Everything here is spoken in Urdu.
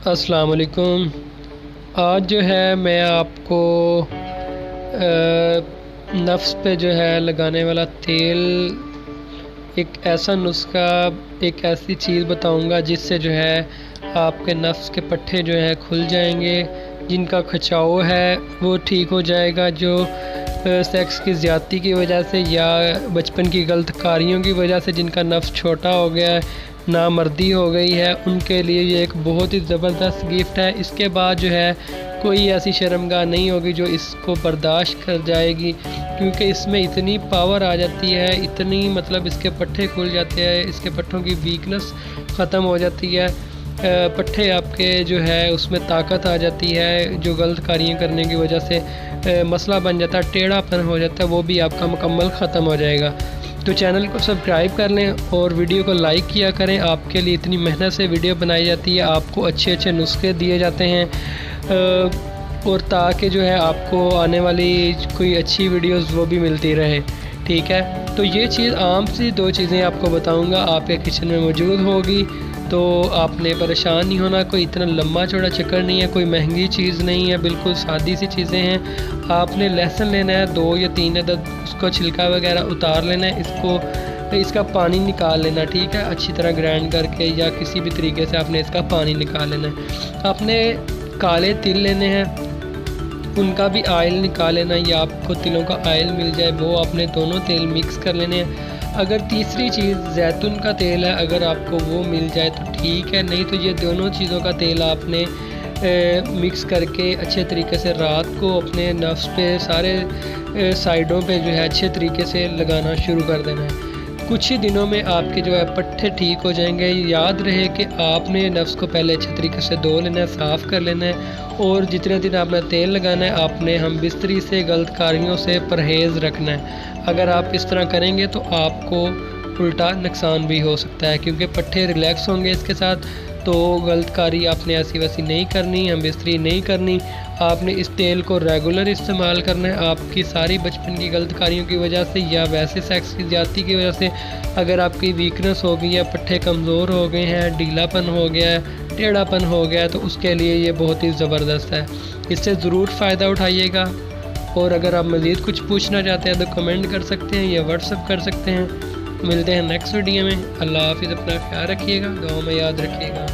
السلام علیکم۔ آج جو ہے میں آپ کو نفس پہ جو ہے لگانے والا تیل، ایک ایسا نسخہ، ایک ایسی چیز بتاؤں گا جس سے جو ہے آپ کے نفس کے پٹھے جو ہیں کھل جائیں گے، جن کا کھچاؤ ہے وہ ٹھیک ہو جائے گا، جو سیکس کی زیادتی کی وجہ سے یا بچپن کی غلط کاریوں کی وجہ سے جن کا نفس چھوٹا ہو گیا ہے، نامردی ہو گئی ہے، ان کے لیے یہ ایک بہت ہی زبردست گفٹ ہے۔ اس کے بعد جو ہے کوئی ایسی شرمگاہ نہیں ہوگی جو اس کو برداشت کر جائے گی، کیونکہ اس میں اتنی پاور آ جاتی ہے، اتنی مطلب اس کے پٹھے کھل جاتے ہیں، اس کے پٹھوں کی ویکنس ختم ہو جاتی ہے، پٹھے آپ کے جو ہے اس میں طاقت آ جاتی ہے، جو غلط کاریاں کرنے کی وجہ سے مسئلہ بن جاتا ہے، ٹیڑھا پن ہو جاتا ہے، وہ بھی آپ کا مکمل ختم ہو جائے گا۔ تو چینل کو سبسکرائب کر لیں اور ویڈیو کو لائک کیا کریں۔ آپ کے لیے اتنی محنت سے ویڈیو بنائی جاتی ہے، آپ کو اچھے اچھے نسخے دیے جاتے ہیں، اور تاکہ جو ہے آپ کو آنے والی کوئی اچھی ویڈیوز وہ بھی ملتی رہے، ٹھیک ہے۔ تو یہ چیز عام سی دو چیزیں آپ کو بتاؤں گا، آپ کے کچن میں موجود ہوگی، تو آپ نے پریشان نہیں ہونا، کوئی اتنا لمبا چوڑا چکر نہیں ہے، کوئی مہنگی چیز نہیں ہے، بالکل سادی سی چیزیں ہیں۔ آپ نے لہسن لینا ہے 2 یا 3 عدد، اس کو چھلکا وغیرہ اتار لینا ہے، اس کا پانی نکال لینا، ٹھیک ہے، اچھی طرح گرائنڈ کر کے یا کسی بھی طریقے سے آپ نے اس کا پانی نکال لینا ہے۔ آپ نے کالے تل لینے ہیں، ان کا بھی آئل نکال لینا، یا آپ کو تلوں کا آئل مل جائے وہ آپ نے دونوں تیل مکس کر لینے ہیں۔ اگر تیسری چیز زیتون کا تیل ہے، اگر آپ کو وہ مل جائے تو ٹھیک ہے، نہیں تو یہ دونوں چیزوں کا تیل آپ نے مکس کر کے اچھے طریقے سے رات کو اپنے نفس پہ سارے سائڈوں پہ جو ہے اچھے طریقے سے لگانا شروع کر دینا ہے۔ کچھ ہی دنوں میں آپ کے جو ہے پٹھے ٹھیک ہو جائیں گے۔ یاد رہے کہ آپ نے نفس کو پہلے اچھے طریقے سے دھو لینا ہے، صاف کر لینا ہے، اور جتنے دن آپ نے تیل لگانا ہے آپ نے ہم بستری سے، غلط کاریوں سے پرہیز رکھنا ہے۔ اگر آپ اس طرح کریں گے تو آپ کو الٹا نقصان بھی ہو سکتا ہے، کیونکہ پٹھے ریلیکس ہوں گے اس کے ساتھ، تو غلط کاری آپ نے ایسی ویسی نہیں کرنی، ہم بستری نہیں کرنی۔ آپ نے اس تیل کو ریگولر استعمال کرنا ہے۔ آپ کی ساری بچپن کی غلط کاریوں کی وجہ سے یا ویسے سیکس کی زیادتی کی وجہ سے اگر آپ کی ویکنس ہو گئی ہے، پٹھے کمزور ہو گئے ہیں، ڈھیلا پن ہو گیا ہے، ٹیڑھا پن ہو گیا ہے، تو اس کے لیے یہ بہت ہی زبردست ہے۔ اس سے ضرور فائدہ اٹھائیے گا، اور اگر آپ مزید کچھ پوچھنا چاہتے ہیں تو کمنٹ کر سکتے ہیں یا واٹس ایپ کر سکتے ہیں۔ ملتے ہیں نیکسٹ ویڈیو میں۔ اللہ حافظ، اپنا خیال رکھیے گا، دعاؤں میں یاد رکھیے گا۔